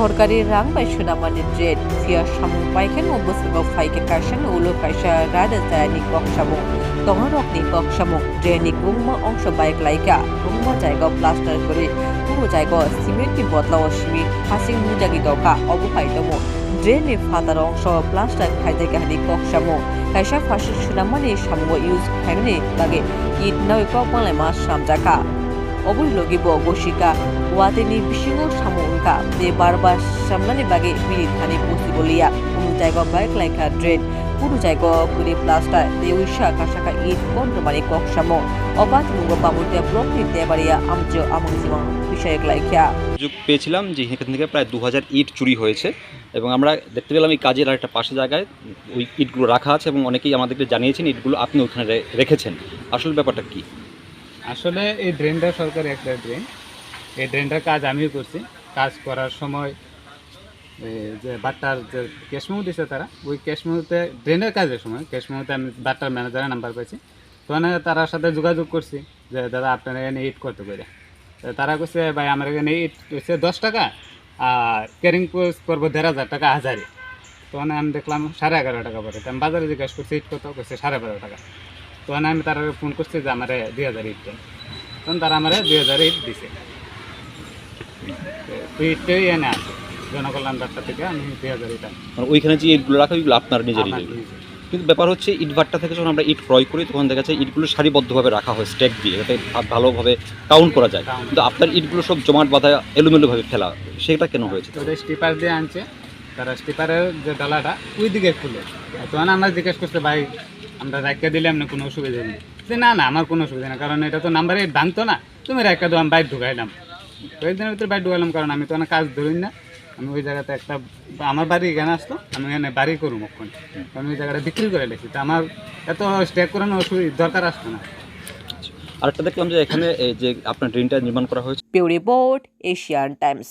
সরকারি রাং bai sunamani dren fia samung paiken mo busgo faike kashan ulo kaisa rada jani kok samung tongrok ni kok samung dreni gungma ongsho baik laika gungma jaiga plaster kore পুরো জায়গা সিমেন্টনি বদলাও সিমি হাসিং মুজাগি দকা অবহাই দমো ড্রেনে ফাতার অংশ plaster খাইতে গাহানি ককসামো কাইসা ফাসি সুনামানি সামো use খাইনে লাগে ইট নয় cock মালাই মাস সামজাকা অবৈ লগিব বসিকা ওয়াতেনি বিশিঙ্গ সামো উনকা তে বারবার সামনানি বাগে মিলি থানি পসিবলিয়া কোনো জায়গা বাইক লাইকা ড্রেন পুরো জায়গা পুরি প্লাস্টার তে উইসা কাসাকা ইট কন্ট্রোমানি ককসামো অবাত মুগো পামুতে ব্লক নিতে বাড়িয়া আমজো আমংসিমা বিষয়ক লাইকা সুযোগ পেয়েছিলাম যে এখান থেকে প্রায় 2000 ইট চুরি হয়েছে এবং আমরা দেখতে পেলাম এই কাজের আরেকটা পাশে জায়গায় ওই ইটগুলো রাখা আছে এবং অনেকেই আমাদেরকে জানিয়েছেন ইটগুলো আপনি ওখানে রেখেছেন। আসল ব্যাপারটা কি? আসলে এই ড্রেনটা সরকারি একটা ড্রেন, এই ড্রেনটার কাজ আমিও করছি। কাজ করার সময় যে বাট্টার যে ক্যাশমেমো দিছে তারা, ওই ক্যাশমেমোতে ড্রেনের কাজের সময় ক্যাশমেমোতে আমি বাট্টার ম্যানেজারের নাম্বার পাইছি। তখন তার সাথে যোগাযোগ করছি যে দাদা আপনার এখানে ইট কত করে। তারা কইছে ভাই আমার এখানে ইট হচ্ছে 10 টাকা আর ক্যারিং করবো 1500 টাকা হাজারে। তখন আমি দেখলাম 11.5 টাকা পড়ে। আমি বাজারে জিজ্ঞাসা করছি ইট কত, কইছে 12.5 টাকা। তখন আমি তারা ফোন করছি যে আমার 2000 ইট দেন। তখন তারা আমার 2000 ইট দিছে। ইটটাই এনে আছে জনকল্যাণ রাস্তা থেকে আমি 2000 ইট আনি। ওইখানে যে ইটগুলো রাখা ওইগুলো আপনার নিজেরই। কিন্তু ব্যাপার হচ্ছে ইট ভাট্টা থেকে যখন আমরা ইট ক্রয় করি তখন দেখা যাচ্ছে ইটগুলো সারিবদ্ধভাবে রাখা হয় স্ট্যাক দিয়ে, যাতে ভালোভাবে কাউন্ট করা যায়। কিন্তু আপনার ইটগুলো সব জমাট বাঁধা এলোমেলোভাবে ফেলা, সেটা কেন হয়েছে? ওদের স্টিপার দিয়ে আনছে, তারা স্টিপারের যে ডালাটা ওই দিকে খুলে। তখন আমরা জিজ্ঞেস করছে ভাই আমরা রাখা দিলে আপনার কোনো অসুবিধা নেই। যে না না আমার কোনো অসুবিধা নেই, কারণ এটা তো নাম্বারে ভাঙতো না, তুমি রাখা দাও। আমি বাইক ঢুকাইলাম, কয়েকদিনের ভিতরে বাইক ঢুকাইলাম, কারণ আমি তো কাজ ধরি না। আমি ওই জায়গাতে একটা আমার বাড়ি এখানে আসতো, আমি এখানে বাড়ি করুম ওখান, আমি ওই জায়গাটা বিক্রি করে রেখেছি। তো আমার এত স্ট্যাক করানো অসুবিধা দরকার আসতো না। আরেকটা দেখলাম যে এখানে যে আপনার ড্রেনটা নির্মাণ করা হয়েছে। Pew report Asian Times.